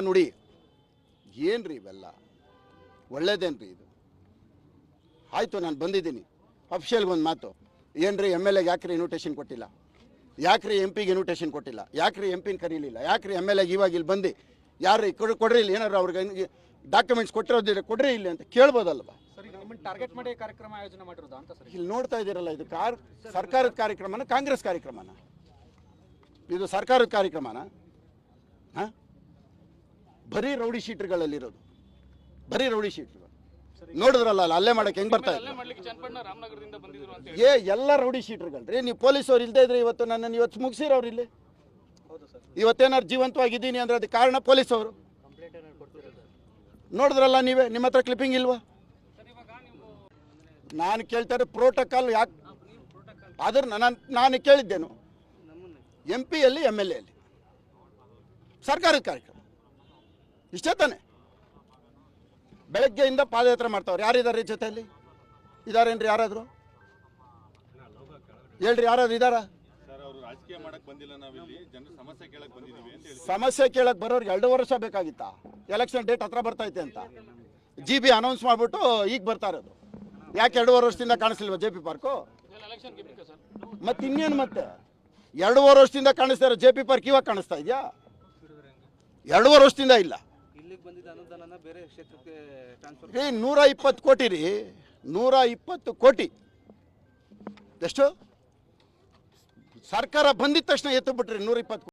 ನುಡಿ ಏನ್ರಿ ಇವೆಲ್ಲ ಒಳ್ಳೇದೇನ್ರಿ ಇದು? ಆಯಿತು, ನಾನು ಬಂದಿದ್ದೀನಿ ಅಫಿಷಿಯಲ್ಗೆ ಒಂದು ಮಾತು, ಏನ್ರಿ ಎಮ್ ಎಲ್ ಎಗೆ ಯಾಕ್ರಿ ಇನ್ವಿಟೇಷನ್ ಕೊಟ್ಟಿಲ್ಲ, ಯಾಕ್ರಿ ಎಂ ಪಿಗೆ ಇನ್ವಿಟೇಷನ್ ಕೊಟ್ಟಿಲ್ಲ, ಯಾಕ್ರಿ ಎಂ ಪಿನ ಕರೀಲಿಲ್ಲ, ಯಾಕ್ರಿ ಎಮ್ ಎಲ್ ಎಗೆ ಇವಾಗ ಇಲ್ಲಿ ಬಂದು ಯಾರು ಕೊಡ್ರಿ ಇಲ್ಲಿ ಏನಾರು ಅವ್ರಿಗೆ ಡಾಕ್ಯುಮೆಂಟ್ಸ್ ಕೊಟ್ಟಿರೋದಿಲ್ಲ ಕೊಡ್ರಿ ಇಲ್ಲಿ ಅಂತ ಕೇಳ್ಬೋದಲ್ವಾ? ಟಾರ್ಗೆಟ್ ಮಾಡಿ ಕಾರ್ಯಕ್ರಮ ಆಯೋಜನೆ ಮಾಡಿರೋದು ಅಂತ ಸರ್. ಇಲ್ಲಿ ನೋಡ್ತಾ ಇದ್ದೀರಲ್ಲ, ಇದು ಸರ್ಕಾರದ ಕಾರ್ಯಕ್ರಮನ ಕಾಂಗ್ರೆಸ್ ಕಾರ್ಯಕ್ರಮನ? ಇದು ಸರ್ಕಾರದ ಕಾರ್ಯಕ್ರಮನ? ಹಾಂ, ಬರೀ ರೌಡಿ ಶೀಟರ್ಗಳಲ್ಲಿರೋದು, ಬರೀ ರೌಡಿ ಶೀಟರ್ಗಳು. ನೋಡಿದ್ರಲ್ಲ ಅಲ್ಲೇ ಮಾಡಕ್ಕೆ ಹೆಂಗ್ ಬರ್ತಾ ಇದೆ? ಎಲ್ಲ ರೌಡಿ ಶೀಟರ್ಗಳ್ರಿ. ನೀವು ಪೊಲೀಸವ್ರು ಇಲ್ಲದೆ ಇದ್ರೆ ಇವತ್ತು ನನ್ನನ್ನು ಇವತ್ತು ಮುಗಿಸಿರೋರು ಇಲ್ಲಿ. ಇವತ್ತೇನಾರು ಜೀವಂತವಾಗಿದ್ದೀನಿ ಅಂದ್ರೆ ಅದಕ್ಕೆ ಕಾರಣ ಪೊಲೀಸವರು. ನೋಡಿದ್ರಲ್ಲ ನೀವೇ, ನಿಮ್ಮ ಹತ್ರ ಕ್ಲಿಪ್ಪಿಂಗ್ ಇಲ್ವಾ? ನಾನು ಕೇಳ್ತಾರೆ ಪ್ರೋಟೋಕಾಲ್ ಯಾಕೆ ಅದ್ರ ನಾನು ಕೇಳಿದ್ದೇನು, ಎಂ ಪಿಯಲ್ಲಿ ಎಮ್ ಎಲ್ ಎಲ್ಲಿ ಸರ್ಕಾರದ ಕಾರ್ಯಕ್ರಮ ಇಷ್ಟೇ ತಾನೆ? ಬೆಳಗ್ಗೆಯಿಂದ ಪಾದಯಾತ್ರೆ ಮಾಡ್ತಾವ್ರು. ಯಾರಿದ್ದಾರೆ ಜೊತೆಯಲ್ಲಿ? ಇದಾರೇನ್ರಿ ಯಾರಾದ್ರು? ಹೇಳ್ರಿ, ಯಾರಾದ್ರು ಇದಾರ? ಸಮಸ್ಯೆ ಕೇಳಕ್ ಬರೋರಿಗೆ 2 ವರ್ಷ ಬೇಕಾಗಿತ್ತಾ? ಎಲೆಕ್ಷನ್ ಡೇಟ್ ಹತ್ರ ಬರ್ತೈತೆ ಅಂತ GB ಅನೌನ್ಸ್ ಮಾಡ್ಬಿಟ್ಟು ಈಗ ಬರ್ತಾ ಇರೋದು. ಯಾಕೆ 2.5 ವರ್ಷದಿಂದ ಕಾಣಿಸ್ಲಿಲ್ವಾ JP ಪಾರ್ಕು? ಮತ್ತೆ ಇನ್ನೇನು, ಮತ್ತೆ 2.5 ವರ್ಷದಿಂದ ಕಾಣಿಸ್ತಾ ಇರೋ JP ಪಾರ್ಕ್ ಇವಾಗ ಕಾಣಿಸ್ತಾ ಇದೆಯಾ? 2.5 ವರ್ಷದಿಂದ ಇಲ್ಲ. 120 ಕೋಟಿ ರೀ, 120 ಕೋಟಿ. ಎಷ್ಟು ಸರ್ಕಾರ ಬಂದಿದ ತಕ್ಷಣ ಎತ್ತು ಬಿಟ್ರಿ 120 ಕೋಟಿ.